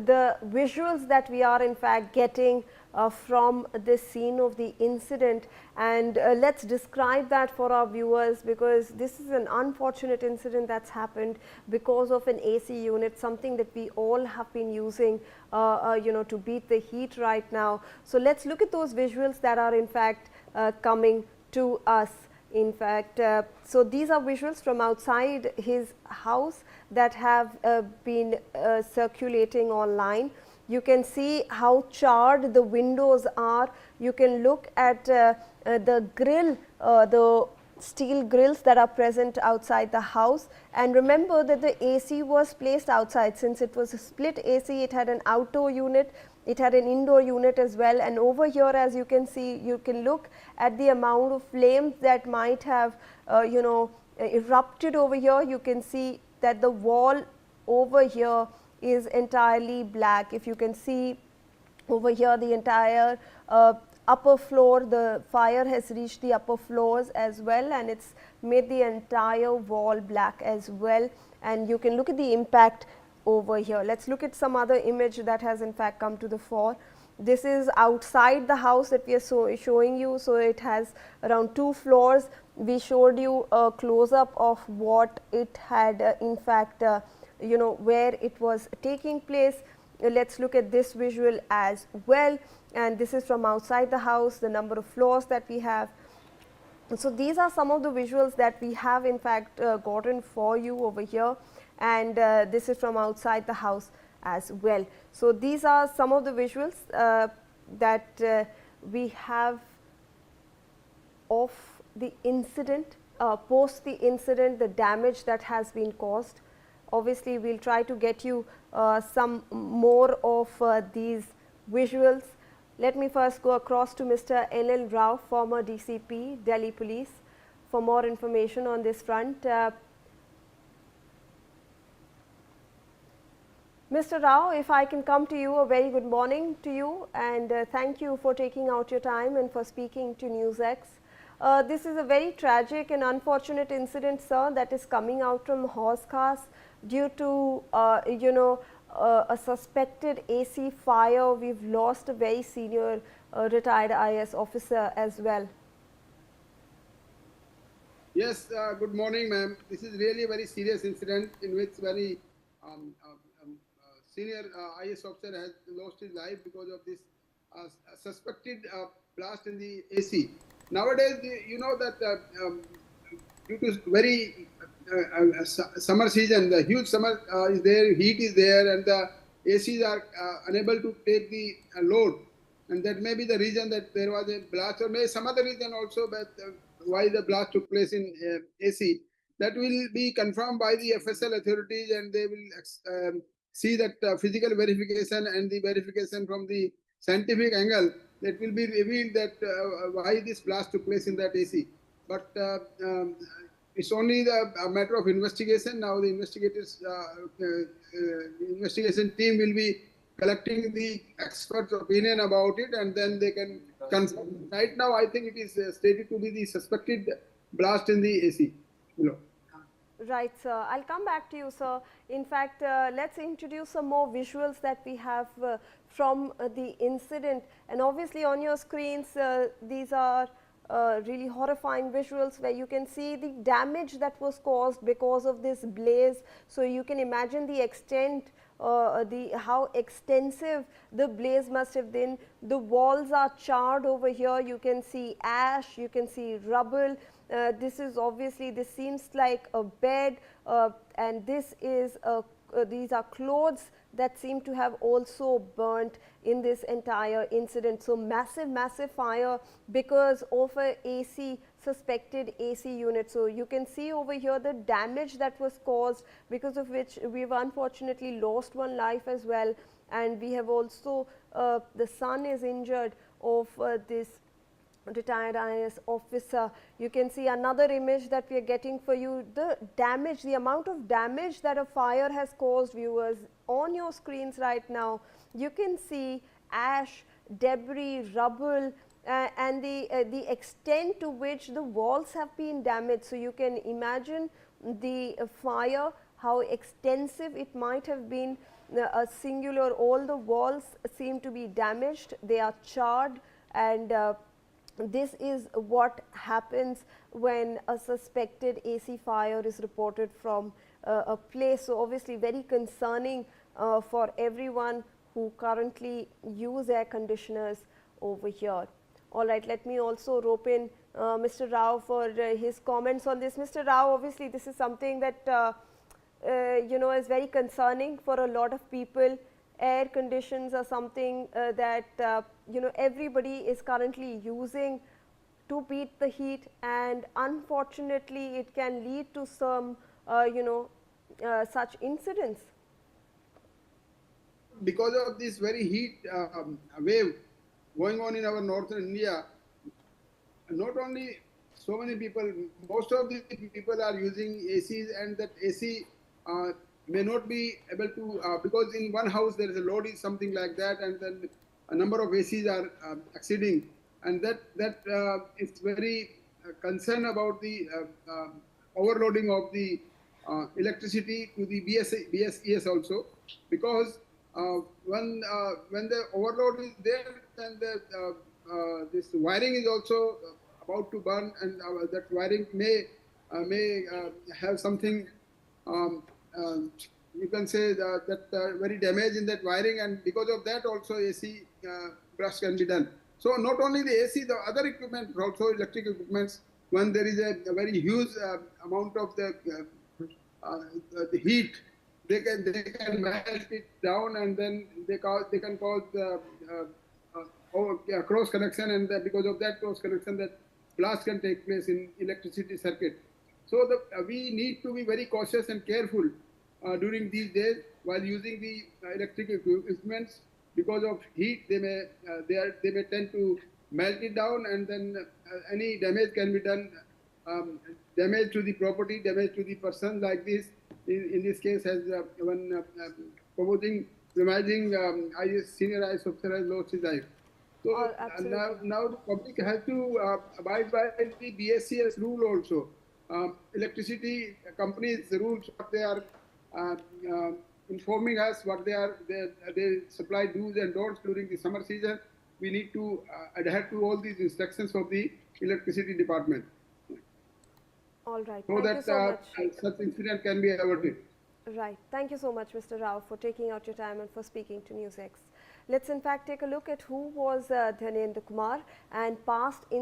the visuals that we are in fact getting from the scene of the incident, and let's describe that for our viewers, because this is an unfortunate incident that's happened because of an AC unit, something that we all have been using to beat the heat right now. So let's look at those visuals that are in fact coming to us. In fact, so these are visuals from outside his house that have been circulating online. You can see how charred the windows are. You can look at the grill, the steel grills that are present outside the house, and remember that the AC was placed outside. Since it was a split AC, it had an outdoor unit, it had an indoor unit as well, and over here, as you can see, you can look at the amount of flames that might have erupted over here. You can see that the wall over here is entirely black. If you can see over here, the entire upper floor, the fire has reached the upper floors as well, and it's made the entire wall black as well. And you can look at the impact over here. Let's look at some other image that has in fact come to the fore. This is outside the house that we are showing you. So it has around 2 floors. We showed you a close up of what it had in fact where it was taking place. Let's look at this visual as well, and this is from outside the house, the number of floors that we have. So these are some of the visuals that we have in fact gotten for you over here, and this is from outside the house as well. So these are some of the visuals that we have of the incident, post the incident, the damage that has been caused. Obviously, we will try to get you some more of these visuals. Let me first go across to Mr. LN Rao, former DCP, Delhi Police, for more information on this front. Mr. Rao, if I can come to you, a very good morning to you, and thank you for taking out your time and for speaking to NewsX. This is a very tragic and unfortunate incident, sir, that is coming out from Hauz Khas due to a suspected AC fire. We've lost a very senior retired IS officer as well. Yes, good morning, ma'am. This is really a very serious incident in which very senior IS officer has lost his life because of this suspected blast in the AC. Nowadays, you know that due to very summer season, the huge summer is there, heat is there, and the ACs are unable to take the load. And that may be the reason that there was a blast, or maybe some other reason also, but why the blast took place in AC. That will be confirmed by the FSL authorities, and they will see that physical verification and the verification from the scientific angle. That will be revealed that why this blast took place in that AC. But it's only a matter of investigation. Now the investigation team will be collecting the experts' opinion about it, and then they can confirm. Right now, I think it is stated to be the suspected blast in the AC. Right, sir. I'll come back to you, sir. In fact, let's introduce some more visuals that we have from the incident. And obviously on your screens, these are really horrifying visuals where you can see the damage that was caused because of this blaze. So you can imagine the extent, how extensive the blaze must have been. The walls are charred over here. You can see ash, you can see rubble. This is obviously, this seems like a bed, and this is these are clothes that seem to have also burnt in this entire incident. So massive fire because of a AC, suspected AC unit. So you can see over here the damage that was caused, because of which we've unfortunately lost one life as well, and we have also the son is injured of this retired IS officer. You can see another image that we are getting for you, the damage, the amount of damage that a fire has caused, viewers, on your screens right now. You can see ash, debris, rubble, and the extent to which the walls have been damaged. So you can imagine the fire, how extensive it might have been. a singular, all the walls seem to be damaged, they are charred, and this is what happens when a suspected AC fire is reported from a place. So, obviously very concerning for everyone who currently use air conditioners over here. All right, let me also rope in Mr. Rao for his comments on this. Mr. Rao, obviously this is something that is very concerning for a lot of people. Air conditions are something that everybody is currently using to beat the heat, and unfortunately it can lead to some such incidents. Because of this very heat wave going on in our northern India, not only so many people, most of the people are using ACs, and that AC may not be able to, because in one house there is a load is something like that, and then a number of ACs are exceeding, and that is very concern about the overloading of the electricity to the BSES also, because when the overload is there, then this wiring is also about to burn, and that wiring may have something, you can say that very damage in that wiring, and because of that also AC brush can be done. So not only the AC, the other equipment, also electric equipments, when there is a very huge amount of the heat, they can melt it down, and then they can cause cross connection, and because of that cross connection, that blast can take place in electricity circuit. So we need to be very cautious and careful during these days while using the electric equipments. Because of heat, they may tend to melt it down, and then any damage can be done, damage to the property, damage to the person, like this. In this case, as when promoting premising senior IS officer has lost his life. So now the public has to abide by the BSES rule also. Electricity companies' rules, what they are informing us, what they supply do's and don'ts during the summer season. We need to adhere to all these instructions of the electricity department. All right. So that such incident can be averted. Right. Thank you so much, Mr. Rao, for taking out your time and for speaking to NewsX. Let's in fact take a look at who was Dhanendra Kumar and past in